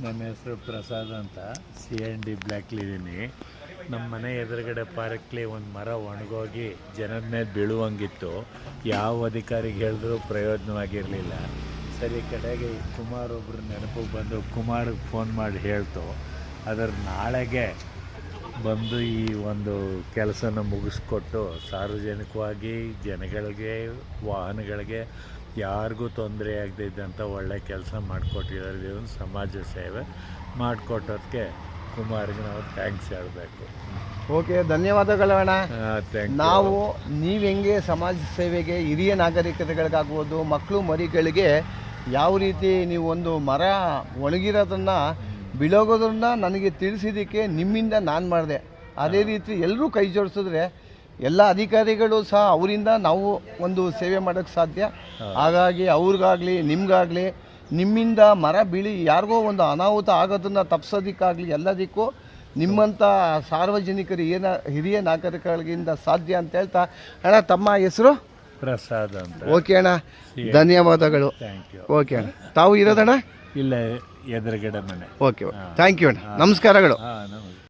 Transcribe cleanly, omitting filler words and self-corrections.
ನನ್ನ ಹೆಸರು ಪ್ರಸಾದ್ ಅಂತ, CND ಬ್ಲ್ಯಾಕ್ಲಿದ್ದೀನಿ. ನಮ್ಮ ಮನೆ ಎದುರುಗಡೆ ಪಾರ್ಕ್ಲಿ ಒಂದು ಮರ ಒಣಗೋಗಿ ಜನದ ಮೇಲೆ ಬೀಳುವಂಗಿತ್ತು. ಯಾವ ಅಧಿಕಾರಿಗೆ ಹೇಳಿದ್ರೂ ಪ್ರಯೋಜನವಾಗಿರಲಿಲ್ಲ. ಸರಿ, ಕಡೆಗೆ ಕುಮಾರ್ ಒಬ್ಬರು ನೆನಪಿಗೆ ಬಂದು ಕುಮಾರಿಗೆ ಫೋನ್ ಮಾಡಿ ಹೇಳ್ತು. ಅದರ ನಾಳೆಗೆ ಬಂದು ಈ ಒಂದು ಕೆಲಸನ ಮುಗಿಸ್ಕೊಟ್ಟು ಸಾರ್ವಜನಿಕವಾಗಿ ಜನಗಳಿಗೆ, ವಾಹನಗಳಿಗೆ ಯಾರಿಗೂ ತೊಂದರೆ ಆಗದಿದ್ದಂಥ ಒಳ್ಳೆ ಕೆಲಸ ಮಾಡಿಕೊಟ್ಟಿದ್ದಾರೆ. ಇದೊಂದು ಸಮಾಜ ಸೇವೆ ಮಾಡಿಕೊಟ್ಟೋದಕ್ಕೆ ಕುಮಾರ್ಗೆ ನಾವು ಥ್ಯಾಂಕ್ಸ್ ಹೇಳಬೇಕು. ಓಕೆ, ಧನ್ಯವಾದಗಳು ಅಣ್ಣ. ನಾವು ನೀವು ಹೆಂಗೆ ಸಮಾಜ ಸೇವೆಗೆ ಹಿರಿಯ ನಾಗರಿಕತೆಗಳಿಗಾಗ್ಬೋದು, ಮಕ್ಕಳು ಮರಿಗಳಿಗೆ ಯಾವ ರೀತಿ ನೀವು ಒಂದು ಮರ ಒಣಗಿರೋದನ್ನು ಬಿಳೋಗೋದನ್ನು ನನಗೆ ತಿಳಿಸಿದ್ದಕ್ಕೆ ನಿಮ್ಮಿಂದ ನಾನು ಮಾಡಿದೆ. ಅದೇ ರೀತಿ ಎಲ್ಲರೂ ಕೈ ಜೋಡಿಸಿದ್ರೆ ಎಲ್ಲ ಅಧಿಕಾರಿಗಳು ಸಹ ಅವರಿಂದ ನಾವು ಒಂದು ಸೇವೆ ಮಾಡೋಕ್ಕೆ ಸಾಧ್ಯ. ಹಾಗಾಗಿ ಅವ್ರಿಗಾಗಲಿ ನಿಮಗಾಗಲಿ ನಿಮ್ಮಿಂದ ಮರ ಬೀಳಿ ಯಾರಿಗೋ ಒಂದು ಅನಾಹುತ ಆಗೋದನ್ನು ತಪ್ಪಿಸೋದಕ್ಕಾಗಲಿ ಎಲ್ಲದಕ್ಕೂ ನಿಮ್ಮಂಥ ಸಾರ್ವಜನಿಕರು ಹಿರಿಯ ನಾಗರಿಕರಿಗಿಂದ ಸಾಧ್ಯ ಅಂತ ಹೇಳ್ತಾ, ಅಣ್ಣ ತಮ್ಮ ಹೆಸರು ಪ್ರಸಾದ್ ಅಂತ. ಓಕೆ ಅಣ್ಣ, ಧನ್ಯವಾದಗಳು. Thank you. ಓಕೆ ಅಣ್ಣ, ತಾವು ಇರೋದಣ್ಣ ಇಲ್ಲ, ಎದುರುಗಡೆ ಮನೆ. ಓಕೆ, ಥ್ಯಾಂಕ್ ಯು ಅಣ್ಣ, ನಮಸ್ಕಾರಗಳು. ನಮಸ್ಕಾರ.